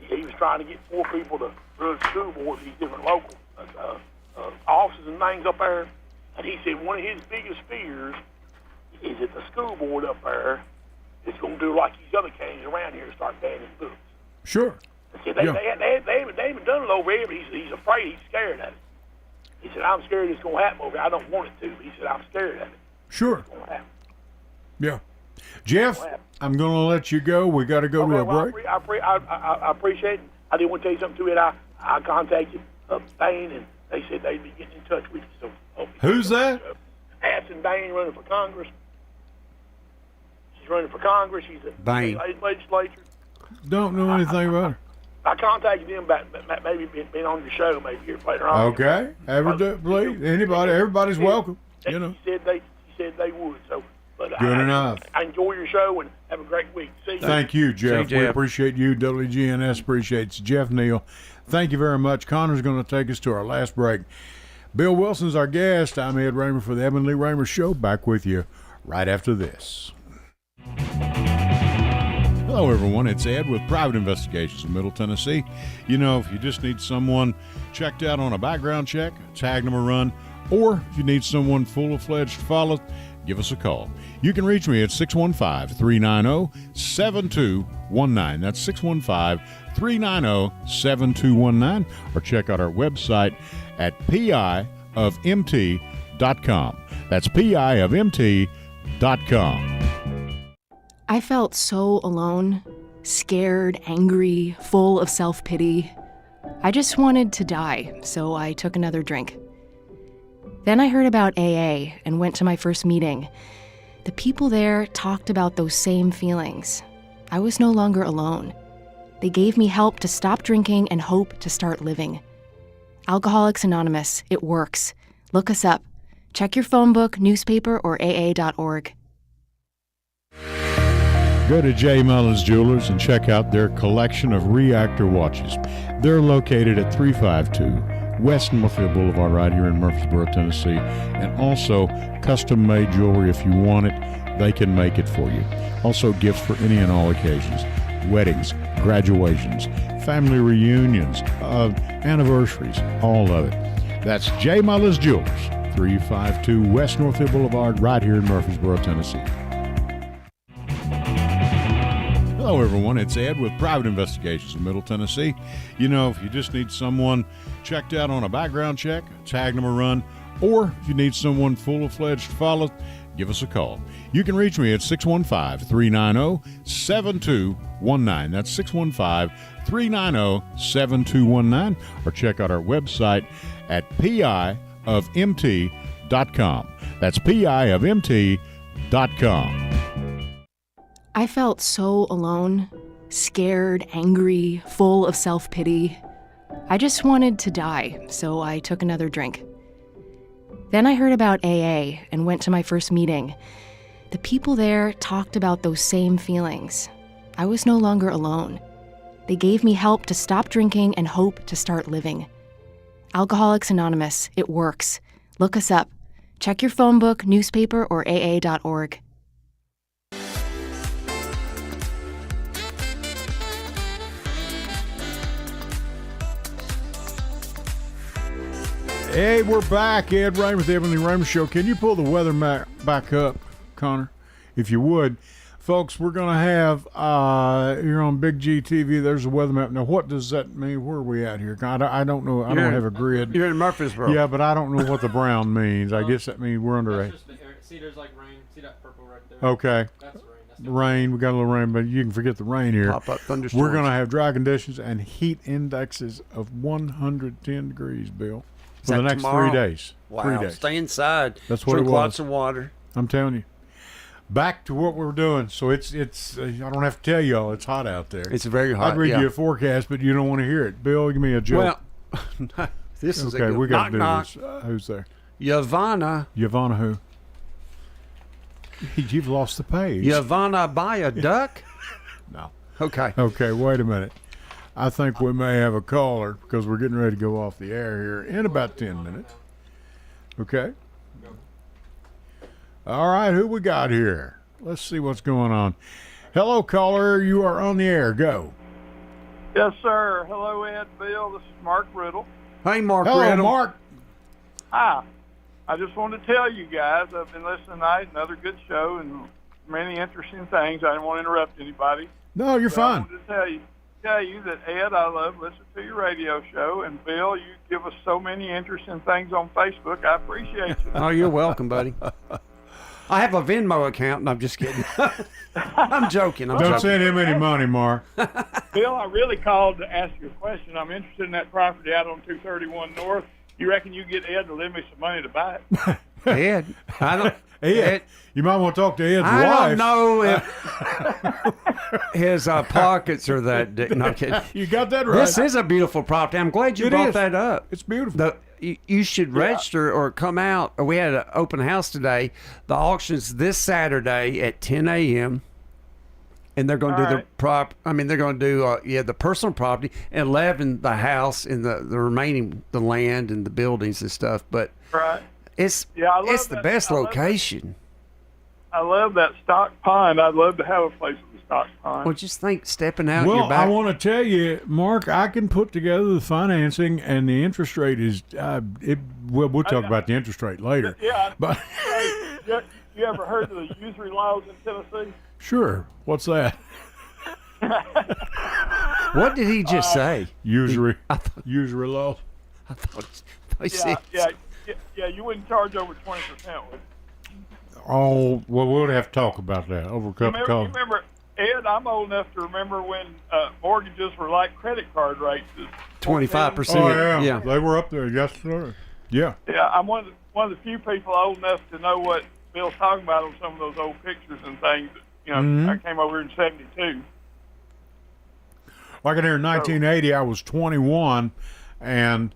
He was trying to get 4 people to run school boards, these different local offices and things up there. And he said one of his biggest fears is that the school board up there is going to do like these other counties around here and start banning books. Sure. He said they haven't done it over here, but he's afraid, he's scared of it. He said, I'm scared it's going to happen over here. I don't want it to, but he said, I'm scared of it. Sure. It's going to happen. Yeah. Jeff, I'm going to let you go. We got to go to a break. I appreciate it. I did want to tell you something too. I contacted Bain, and they said they'd be getting in touch with you. So Who's that? Addison Bain running for Congress. She's running for Congress. She's a Bain. legislature. Don't know anything about her. I contacted them about maybe being on your show maybe here later on. Okay. Please. Anybody. Everybody's welcome. You know. She said they would. So, but Good enough. I enjoy your show and have a great week. See you. Thank you, Jeff. See you, We Jeff. appreciate you. WGNS appreciates Jeff Neal. Thank you very much. Connor's going to take us to our last break. Bill Wilson's our guest. I'm Ed Raymer for the Evan Lee Raymer Show. Back with you right after this. Hello, everyone. It's Ed with Private Investigations in Middle Tennessee. You know, if you just need someone checked out on a background check, tag them a run, or if you need someone full-fledged to follow, give us a call. You can reach me at 615-390-7219. That's 615-390-7219. Or check out our website at piofmt.com. That's piofmt.com. I felt so alone, scared, angry, full of self-pity. I just wanted to die, so I took another drink. Then I heard about AA and went to my first meeting. The people there talked about those same feelings. I was no longer alone. They gave me help to stop drinking and hope to start living. Alcoholics Anonymous, it works. Look us up. Check your phone book, newspaper, or aa.org. Go to J. Mullins Jewelers and check out their collection of reactor watches. They're located at 352 West Northfield Boulevard right here in Murfreesboro, Tennessee. And also custom-made jewelry. If you want it, they can make it for you. Also gifts for any and all occasions. Weddings, graduations, family reunions, anniversaries, all of it. That's J. Mullins Jewelers, 352 West Northfield Boulevard right here in Murfreesboro, Tennessee. Hello, everyone. It's Ed with Private Investigations in Middle Tennessee. You know, if you just need someone checked out on a background check, tag them a run, or if you need someone full-fledged to follow, give us a call. You can reach me at 615-390-7219. That's 615-390-7219. Or check out our website at piofmt.com. That's piofmt.com. I felt so alone, scared, angry, full of self-pity. I just wanted to die, so I took another drink. Then I heard about AA and went to my first meeting. The people there talked about those same feelings. I was no longer alone. They gave me help to stop drinking and hope to start living. Alcoholics Anonymous, it works. Look us up. Check your phone book, newspaper, or AA.org. Hey, we're back. Ed Raymer with the Raymer Show. Can you pull the weather map back up, Connor, if you would? Folks, we're going to have, here on Big G TV, there's a weather map. Now, what does that mean? Where are we at here? I don't know. I don't have a grid. You're in Murfreesboro. Yeah, but I don't know what the brown means. I guess that means we're under a... See, there's like rain. See that purple right there? Okay. That's rain. That's Rain. We got a little rain, but you can forget the rain here. Pop up thunderstorms. We're going to have dry conditions and heat indexes of 110 degrees, Bill, for the next tomorrow? 3 days. Wow. 3 days. Stay inside. That's what Drink it was. lots of water. I'm telling you. Back to what we're doing. So it's I don't have to tell y'all it's hot out there. It's very hot. I'd read yeah. you a forecast, but you don't want to hear it. Bill, give me a joke. Well, this is okay, a good we got to do knock. this. Who's there? Yavanna. Yvonne who? You've lost the page. Yavanna buy a duck? No. Okay. Okay, wait a minute. I think we may have a caller because we're getting ready to go off the air here in about 10 minutes. Okay. All right, who we got here? Let's see what's going on. Hello, caller. You are on the air. Go. Yes, sir. Hello, Ed, Bill. This is Mark Riddle. Hey, Mark Hello, Riddle. Mark. Hi. I just wanted to tell you guys I've been listening tonight. Another good show and many interesting things. I didn't want to interrupt anybody. No, you're But fine. I wanted to tell you that, Ed, I love listening to your radio show. And, Bill, you give us so many interesting things on Facebook. I appreciate you. Oh, you're welcome, buddy. I have a Venmo account, and I'm just kidding. I'm joking. I'm Don't joking. send him any money, Mark. Bill, I really called to ask you a question. I'm interested in that property out on 231 North. You reckon you get Ed to lend me some money to buy it? Ed, I don't. Ed, you might want to talk to Ed's I wife. don't know if his pockets are that deep. No, I'm kidding. You got that right. This is a beautiful property. I'm glad you It brought is. that up. It's beautiful. You should register or come out. We had an open house today. The auction's this Saturday at 10 a.m. And they're going to do they're going to do the personal property, and 11 the house and the remaining the land and the buildings and stuff. But Right. it's I love it's the that. best I love location. I love that stock pond. I'd love to have a place with a stock pond. Well, just think stepping out Well, your back. I want to tell you, Mark, I can put together the financing, and the interest rate is. We'll talk about the interest rate later. Yeah. But Hey, you ever heard of the usury laws in Tennessee? sure, what's that? What did he just say? Usury law. I thought he said- Yeah. You wouldn't charge over 20%, would you? Oh, well, we'll have to talk about that over a cup of You coffee. remember, Ed, I'm old enough to remember when mortgages were like credit card rates. 25%. Oh yeah. Yeah. They were up there. Yes, sir. Yeah. Yeah, I'm one of the few people old enough to know what Bill's talking about on some of those old pictures and things. You know, Mm-hmm. I came over in '72. Like in here in 1980, I was 21, and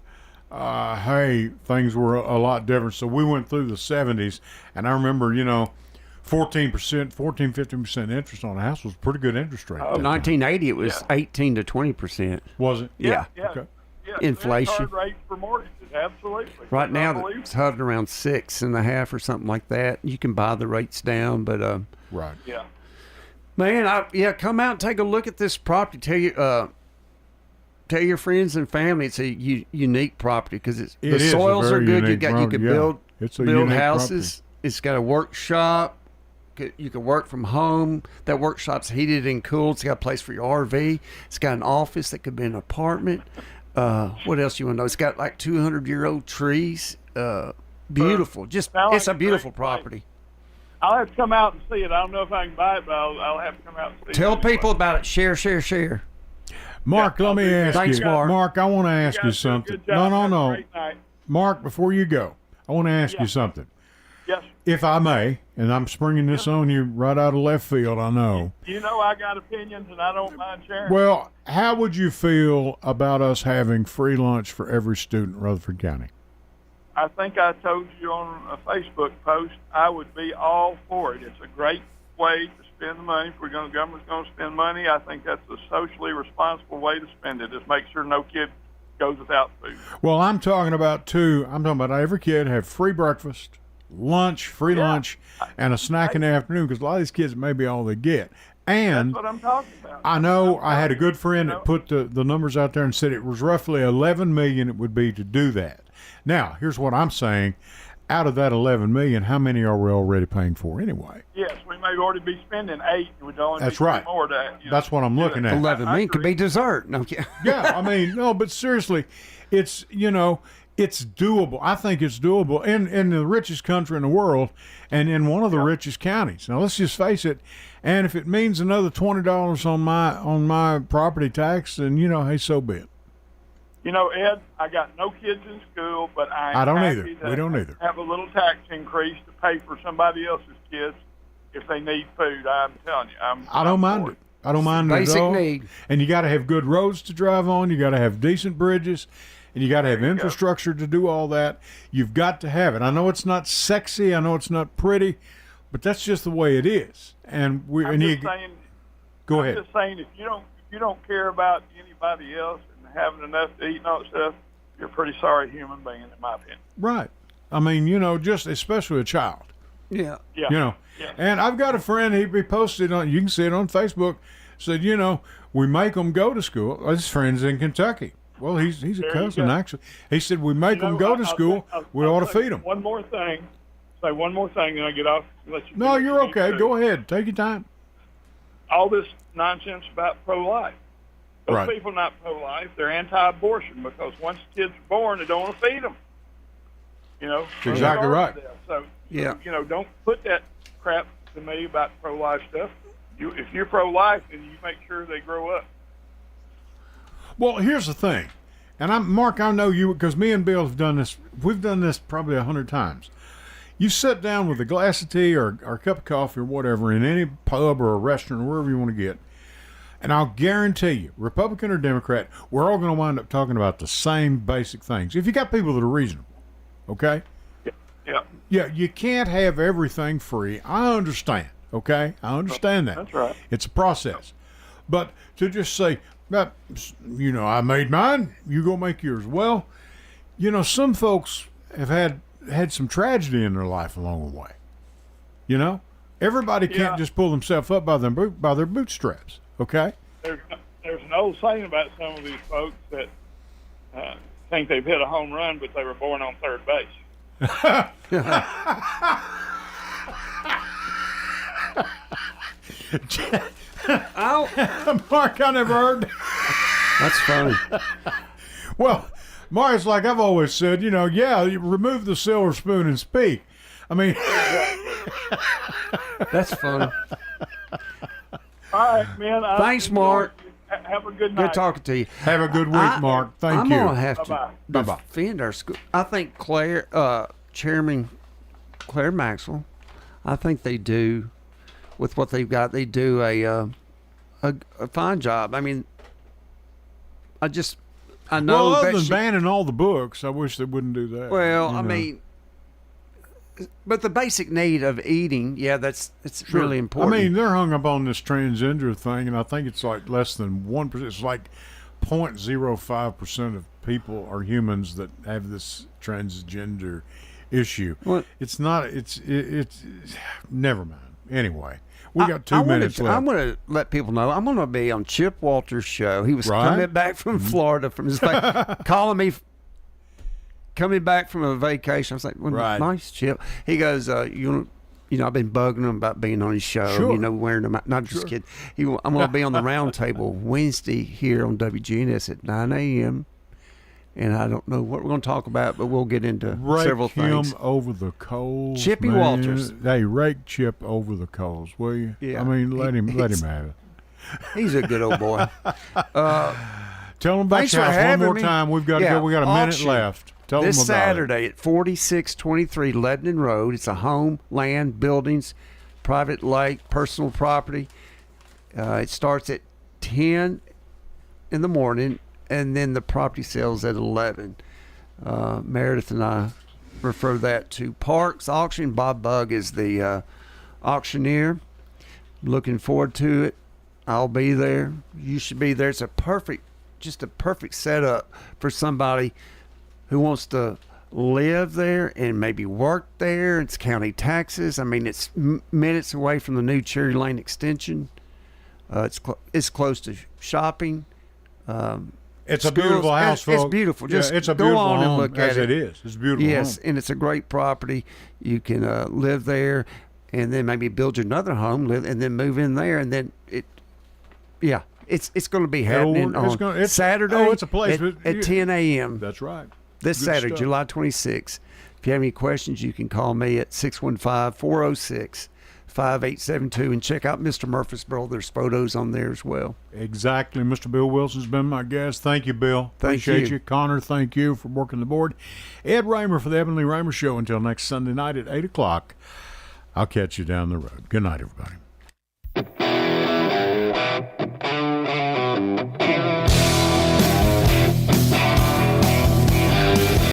hey, things were a lot different. So we went through the 70s, and I remember, 15% interest on a house was a pretty good interest rate. Oh, 1980, it was 18 to 20%. Was it? Yeah. Okay. Yeah, Inflation. credit card rates for mortgages, absolutely. Right now, Unbelievable. it's hovering around 6.5 or something like that. You can buy the rates down, but Right. Yeah. man, come out and take a look at this property. Tell your friends and family it's a unique property because It the is a soils are very good. You unique can property, yeah. build It's a build unique houses. It's got a workshop. You can work from home. That workshop's heated and cooled. It's got a place for your RV. It's got an office that could be an apartment. What else you want to know? It's got like 200-year-old trees. Beautiful. Just Sound it's like a a beautiful great place. property. I'll have to come out and see it. I don't know if I can buy it, but I'll have to come out and see it. Tell anyway. people about it. Share. Mark, let me ask Thanks, you. Mark. I want to You ask you guys do a something. good job. Have a No. great night. Mark, before you go, I want to ask Yeah. you something. Yes. If I may, and I'm springing this on you right out of left field, I know. You know I got opinions, and I don't mind sharing. Well, how would you feel about us having free lunch for every student in Rutherford County? I think I told you on a Facebook post I would be all for it. It's a great way to spend the money. If government's going to spend money, I think that's a socially responsible way to spend it. Just make sure no kid goes without food. Well, I'm talking about every kid have free breakfast, lunch, free lunch, and a snack in the afternoon, because a lot of these kids may be all they get. And that's what I'm talking about. I know I had a good friend that put the numbers out there and said it was roughly $11 million it would be to do that. Now, here's what I'm saying. Out of that $11 million, how many are we already paying for anyway? Yes, we may already be spending 8. We'd only That's be right. more of that. That's what I'm looking at. 11 million could be dessert. No, Yeah, I mean, no, but seriously, it's, it's doable. I think it's doable in the richest country in the world and in one of the richest counties. Now, let's just face it. And if it means another $20 on my property tax, then, hey, so be it. Ed, I got no kids in school, but I don't happy either. We don't either. Have a little tax increase to pay for somebody else's kids if they need food. I'm telling you, I don't mind it. I don't mind it at all. Basic need. And you got to have good roads to drive on. You got to have decent bridges, and you got to have infrastructure to do all that. You've got to have it. I know it's not sexy. I know it's not pretty, but that's just the way it is. And go ahead. I'm just saying, if you don't care about anybody else and having enough to eat and all that stuff, you're a pretty sorry human being, in my opinion. Right. I mean, just especially a child. Yeah. Yeah. And I've got a friend, he posted on, you can see it on Facebook, said, we make them go to school. His friend's in Kentucky. Well, he's a cousin, actually. He said, we make them go to school. We ought to feed them. One more thing, and I get off. No, you're okay. Go ahead. Take your time. All this nonsense about pro-life. Those Right. people not pro-life. They're anti-abortion because once kids are born, they don't want to feed them. Exactly right. So, Yeah. don't put that crap to me about pro-life stuff. If you're pro-life, then you make sure they grow up. Well, here's the thing. And Mark, I know you, because me and Bill have done this. We've done this probably 100 times. You sit down with a glass of tea or a cup of coffee or whatever in any pub or a restaurant or wherever you want to get, and I'll guarantee you, Republican or Democrat, we're all going to wind up talking about the same basic things. If you got people that are reasonable, okay? Yeah. Yeah, you can't have everything free. I understand, okay? I understand that. That's right. It's a process. But to just say, I made mine, you go make yours. Well, some folks have had some tragedy in their life along the way. Everybody can't just pull themselves up by their bootstraps, okay? There's an old saying about some of these folks that think they've hit a home run, but they were born on third base. Mark, I never heard that. That's funny. Well, Mark, it's like I've always said, you remove the silver spoon and speak. I mean, That's funny. All right, man. Thanks, Mark. Have a good night. Good talking to you. have a good week, Mark. Thank I'm you. gonna have Bye-bye. to Bye-bye. defend our school. I think Chairman Claire Maxwell, I think they do, with what they've got, they do a fine job. I mean, I know Well, other that than banning all the books, I wish they wouldn't do that. well, I mean, but the basic need of eating, it's really important. I mean, they're hung up on this transgender thing, and I think it's like less than 1%. It's like 0.05% of people are humans that have this transgender issue. What? It's not. It's never mind. Anyway, we got 2 minutes left. I'm going to let people know I'm going to be on Chip Walter's show. He was Right. coming back from Florida from his calling me. Coming back from a vacation, I was like, well, Right. nice, Chip. He goes, I've been bugging him about being on his show, Sure. wearing them out. Not just kidding. I'm going to be on the round table Wednesday here on WGNS at 9 a.m. And I don't know what we're going to talk about, but we'll get into several Rake him things. over the coals. Chippy man. Walters. Hey, rake Chip over the coals, will you? Yeah. I mean, let him have it. He's a good old boy. Tell them about Thanks your for house one having more me. time. We've got to Yeah, go. We got a minute auction. left. Tell This them about Saturday at 4623 Lebanon Road. It's a home, land, buildings, private lake, personal property. It starts at 10 in the morning, and then the property sales at 11. Meredith and I refer that to Parks Auction. Bob Bugg is the auctioneer. Looking forward to it. I'll be there. You should be there. It's just a perfect setup for somebody who wants to live there and maybe work there. It's county taxes. I mean, it's minutes away from the new Cherry Lane extension. It's close to shopping. It's a beautiful house, folks. It's beautiful. Just it's a go beautiful on home, and look at it. it is. It's a beautiful. Yes, home. and it's a great property. You can live there, and then maybe build you another home, and then move in there, and then it's going to be happening on Saturday. Oh, it's a place at 10 a.m. That's right. This Good Saturday, stuff. July 26th. If you have any questions, you can call me at 615-406-5872 and check out Mr. Murfreesboro. There's photos on there as well. Exactly. Mr. Bill Wilson's been my guest. Thank you, Bill. Appreciate you. Connor, thank you for working the board. Ed Raymer for the Evan Lee Raymer Show. Until next Sunday night at 8 o'clock. I'll catch you down the road. Good night, everybody.